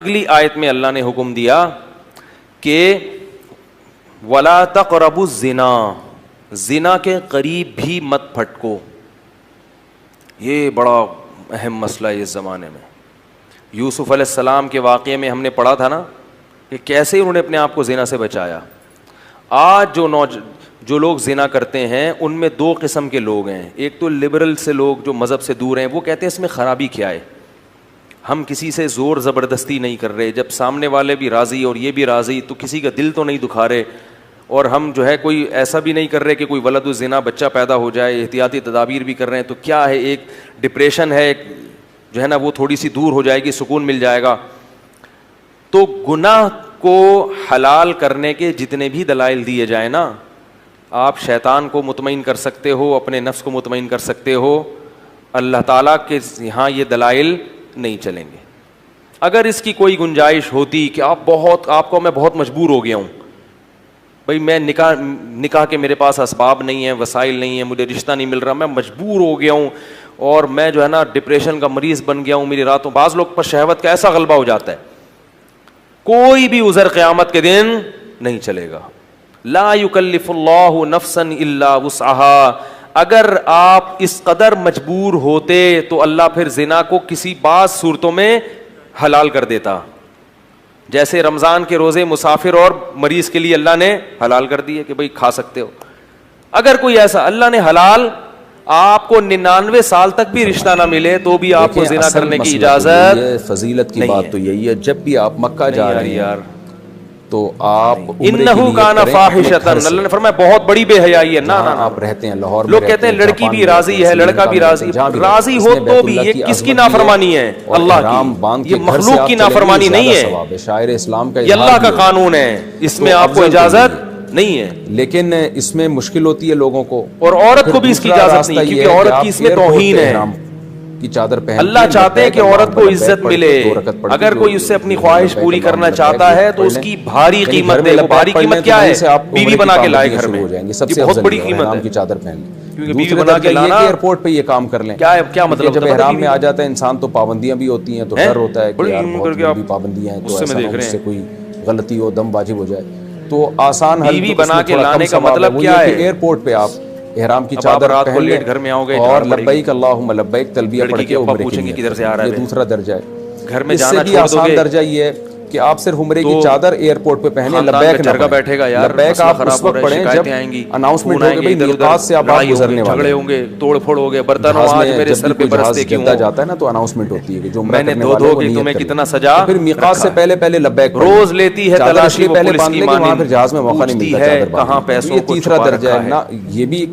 अगली आयत में अल्लाह ने हुक्म दिया कि वला तक़रबु ज़िना, ज़िना के करीब भी मत फटको। ये बड़ा अहम मसला है इस ज़माने में। यूसुफ़ अलैहिस्सलाम के वाक़े में हमने पढ़ा था ना कि कैसे उन्होंने अपने आप को ज़िना से बचाया। आज जो लोग ज़िना करते हैं उनमें दो किस्म के लोग हैं। एक तो लिबरल से लोग जो मज़हब से दूर हैं, वो कहते हैं इसमें ख़राबी क्या है, हम किसी से ज़ोर ज़बरदस्ती नहीं कर रहे, जब सामने वाले भी राज़ी और ये भी राज़ी तो किसी का दिल तो नहीं दुखा रहे, और हम जो है कोई ऐसा भी नहीं कर रहे कि कोई वलदुज़्ज़िना बच्चा पैदा हो जाए, एहतियाती तदाबीर भी कर रहे हैं। तो क्या है, एक डिप्रेशन है, एक जो है ना वो थोड़ी सी दूर हो जाएगी, सुकून मिल जाएगा। तो गुनाह को हलाल करने के जितने भी दलाइल दिए जाए ना, आप शैतान को मुतमईन कर सकते हो, अपने नफ्स को मुतमईन कर सकते हो, अल्लाह ताला के यहाँ ये दलाइल नहीं चलेंगे। अगर इसकी कोई गुंजाइश होती कि आपको मैं बहुत मजबूर हो गया हूँ भाई, मैं निकाह के मेरे पास असबाब नहीं है, वसाइल नहीं है, मुझे रिश्ता नहीं मिल रहा, मैं मजबूर हो गया हूँ और मैं जो है ना डिप्रेशन का मरीज़ बन गया हूँ, मेरी रातों, बाज़ लोग पर शहवत का ऐसा गलबा हो जाता है, कोई भी उज़र क़यामत के दिन नहीं चलेगा। ला युकल्लिफुल्लाहु नफ्सन इल्ला वुसअहा। अगर आप इस कदर मजबूर होते तो अल्लाह फिर ज़िना को किसी बाज़ सूरतों में हलाल कर देता। जैसे रमज़ान के रोज़े मुसाफिर और मरीज़ के लिए अल्लाह ने हलाल कर दिए कि भाई खा सकते हो। अगर कोई ऐसा अल्लाह ने हलाल, आपको 99 साल तक भी रिश्ता ना मिले तो भी आपको ज़िना करने की इजाज़त, फजीलत की बात तो यही है, जब भी आप मक्का जा रहे हैं यार तो आप इन्नहु काना फाहिशतन, अल्लाह ने फरमाया बहुत बड़ी बेहयाई है। ना आप रहते हैं लाहौर में, लोग कहते हैं लड़की भी राजी है, लड़का भी राजी हो तो भी ये किसकी नाफरमानी है? अल्लाह की। ये मखलूक की नाफरमानी नहीं है, शायर इस्लाम का, ये अल्लाह का कानून है, इसमें आपको इजाजत नहीं है। लेकिन इसमें मुश्किल होती है लोगों को, और औरत को भी इसकी इजाजत नहीं, क्योंकि औरत की इसमें तौहीन है की चादर पहन। अल्लाह चाहते हैं कि औरत को इज्जत मिले। अगर कोई उससे अपनी ख्वाहिश पूरी करना चाहता है तो उसकी भारी कीमत दे। भारी कीमत क्या है? बीवी बना के लाए घर में, ये बहुत बड़ी कीमत है की चादर पहन, क्योंकि बीवी बना के लाना, एयरपोर्ट पे ये काम कर लें। क्या मतलब? जब एहराम में आ जाता है इंसान तो पाबंदियां भी होती हैं, तो डर होता है कि यार बहुत पाबंदियां हैं, तो उससे कोई गलती हो, दम वाजिब हो जाए। तो आसान बीवी बना के लाने का मतलब क्या है? एयरपोर्ट पे आप एहराम की चादर रात को लेट घर में आओगे और लब्बैक अल्लाहुम्मा लब्बैक तलबिया पढ़ के उम्रे पूछेंगे किधर से आ रहा है, ये दूसरा दर्जा है। घर में जाना भी आसान दर्जा ये है कि आप सिर्फ उम्रे की चादर एयरपोर्ट पे पहने, लब्बैक ना बैठेगा यार, लब्बैक आप उस वक्त पढ़ें जब अनाउंसमेंट होगी भाई मीकात से आप गुजरने वाले, झगड़े होंगे, तोड़-फोड़ हो गए, बर्तन आज मेरे सर पे बरसते क्यों जाता है ना, तो अनाउंसमेंट होती है कि जो मैंने धो के तुम्हें कितना सजा। फिर मीकात से पहले लब्बैक रोज लेती है तलाशी, पहले बांध ले, वहां फिर जहाज में मौका नहीं मिलता है, कहां पैसों को तीसरा दर्जा है ना। ये भी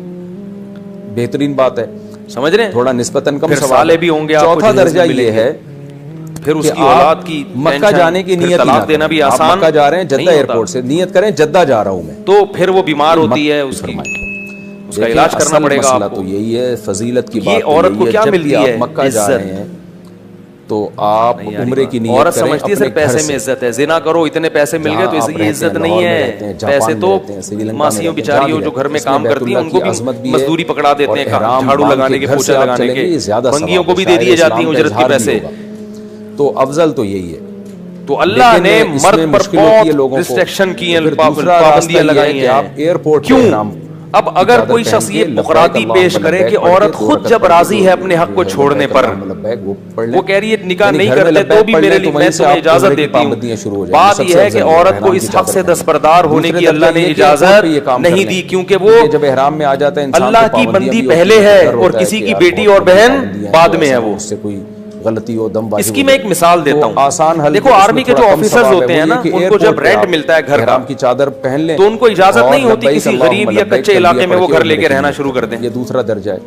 बेहतरीन बात है, समझ रहे हैं, थोड़ा निस्बतन कम सवाल भी होंगे। चौथा दर्जा ये है फिर उसकी औलाद की मक्का जाने की नियत तलाक देना भी आसान। मक्का जा रहे हैं, जद्दा एयरपोर्ट से नियत करें जद्दा जा रहा हूं मैं, तो फिर वो बीमार होती है, उसका इलाज करना पड़ेगा आपको। तो यही है फजीलत की बात। ये औरत को क्या मिलती है? मक्का जा रहे हैं तो आप उम्रे की नियत औरत समझती है सिर्फ पैसे में इज्जत है, जिना करो इतने पैसे मिल गए तो ये इज्जत नहीं है। पैसे तो मासियों बिचारियों जो घर में काम करती हैं उनको भी मजदूरी पकड़ा देते हैं, झाड़ू लगाने के, पोछा लगाने के, बंगियों को भी दे दिए जाती हैं उजरत के पैसे। तो अफजल तो यही है। तो अल्लाह ने मर्द पर बहुत रिस्ट्रिक्शन की है, पाबंदियां लगाई हैं। आप एयरपोर्ट क्यों? अब अगर कोई शख्स ये मुकराती पेश करे कि औरत खुद जब राजी है अपने हक को छोड़ने पर, वो कह रही है निकाह नहीं करते तो भी मेरे लिए, मैं तुम्हें इजाजत देती हूँ। बात यह है कि औरत को इस हक से दस्तबरदार होने की अल्लाह ने इजाजत नहीं दी, क्योंकि वो जब एहराम में आ जाता है अल्लाह की बंदी पहले है और किसी की बेटी और बहन बाद में है। वो उससे कोई गलती हो, दम बाजी। इसकी मैं एक मिसाल देता हूँ, आसान हल। देखो आर्मी के जो ऑफिसर्स होते हैं ना, उनको जब रेंट मिलता है घर का, की चादर पहन ले, तो उनको इजाजत नहीं होती किसी गरीब या कच्चे इलाके में वो घर लेके रहना शुरू कर दें। ये दूसरा दर्जा है।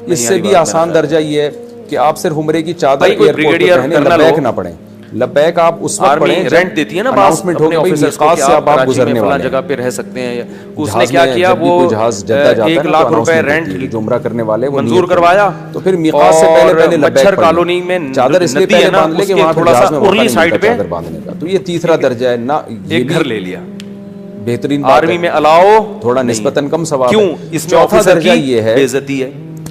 इससे भी आसान दर्जा ये है कि आप सिर्फ उम्रे की चादर एयरपोर्ट पे पहने, लब्बैक ना पढ़ें। लब्बैक आप उस वक्त पढ़ें रेंट देती है ना, अनाउंसमेंट हो गई से आप गुजरने वाले जगह पे रह सकते हैं। उसने क्या किया, वो 1 लाख रुपए रेंट जो उम्रा करने वाले वो मंजूर करवाया, तो फिर मीकात से पहले मच्छर कॉलोनी में चादर इसलिए पहले बांध ले कि वहां थोड़ा सा उरली साइड पे चादर बांधने का। तो ये तीसरा दर्जा है ना, एक घर ले लिया। बेहतरीन आर्मी में अलाओ थोड़ा निस्बतन कम सवाल। क्यों? इसमें चौथा दर्जा ये है, बेइज्जती है।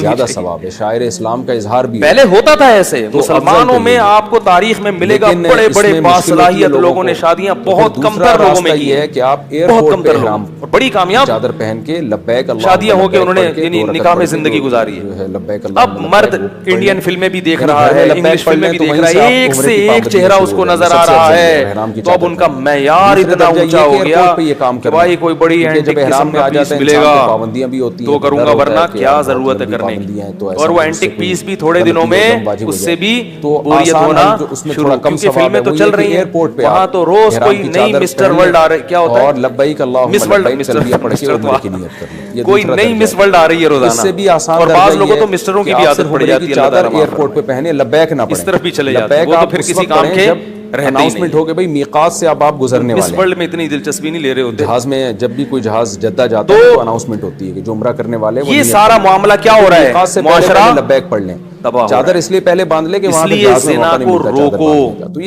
होनी ज्यादा चाहिए। सवाब है, शायर इस्लाम का इजहार भी है। पहले होता था ऐसे, तो मुसलमानों अफजल में तो ये आपको तारीख में मिलेगा लेकिन बड़े बड़े इसमें बासलाहियत मुश्किल लोगों ने को- शादियां तो फिर बहुत दूसरा कमतर लोगों में रास्ता की ये है है कि आप बहुत एयरपोर्ट कमतर पे लोग इहराम और बड़ी कामयाब चादर पहन के लब्बैक अल्लाहुम्मा शादियां होके लब्बैक उन्होंने पढ़ के यानी दो रकअत निकाह में पढ़ के जिंदगी जो गुजारी है। है लब्बैक अब अल्लाहुम्मा मर्द लब्बैक वो पढ़ इंडियन लें। फिल्में भी देख यानी रहा घर में है, लब्बैक इंग्लिश पढ़ फिल्में लें भी तो देख वहीं रहा से है, आप एक उम्र से की एक पाबंदियां चेहरा शुरू उसको हो जाएंगी। नजर आ सबसे रहा अफजल है, इहराम की तो अब चादर उनका पहनना। मैयार दूसरे इतना दर्जा ऊंचा ये हो कि गया एयरपोर्ट पे ये काम कि करना भाई कोई बड़ी क्योंकि एंटीक जब इहराम किस्म में का आ पीस जाता है इंसान मिलेगा को पाबंदियां भी होती हैं, तो डर करूंगा, होता वरना है कि क्या यार बहुत जरूरत है लंबी करने पाबंदियां हैं, तो की। ऐसा और वो ना उससे एंटीक कोई पीस भी थोड़े गलती दिनों हो, में दम वाजिब हो उससे जाए। भी तो बोरियत आसान होना हल जो उसमें शुरू, थोड़ा कम क्योंकि सवाब फिल्में है तो वो चल ये कि रही हैं, एयरपोर्ट पे वहां आप तो रोज इहराम कोई की नई चादर मिस्टर पहन वर्ल्ड आ लें रही, क्या होता और है लब्बैक अल्लाहुम्मा मिस वर्ल्ड, लब्बैक तलबिया पढ़ के उम्र की नियत कर लें। ये कोई दूसरा नई दर्जा मिस है। वर्ल्ड आ रही है रोजाना, इससे भी आसान और दर्जा बाज ये लोगों है तो मिस्टरों की कि भी आप आदत सिर्फ पड़ उम्रे जाती की है, अल्लाह चादर ताला माफ एयरपोर्ट पे फरमाए। पहने, लब्बैक ना इस पढ़ें। तरफ भी चले जाते हैं, लब्बैक वो तो आप फिर उस किसी वक्त काम पढ़ें के जब रहते ही अनाउंसमेंट नहीं हो के भाई मीकात से अब आप गुजरने मिस वाले हैं। वर्ल्ड में इतनी दिलचस्पी नहीं ले रहे होते। जहाज में जब भी कोई जहाज जद्दा जाता तो है तो अनाउंसमेंट होती है कि जो उम्रा करने वाले हैं वो ये नियत सारा करें। मामला क्या हो रहा है, मीकात से पहले मुआशरा पहले लब्बैक पढ़ लें। तबाह हो रहा चादर है। इसलिए पहले बांध ले कि वहां पे इसलिए जहाज में मौका ज़िना नहीं को मिलता चादर रोको। बांधने का। तो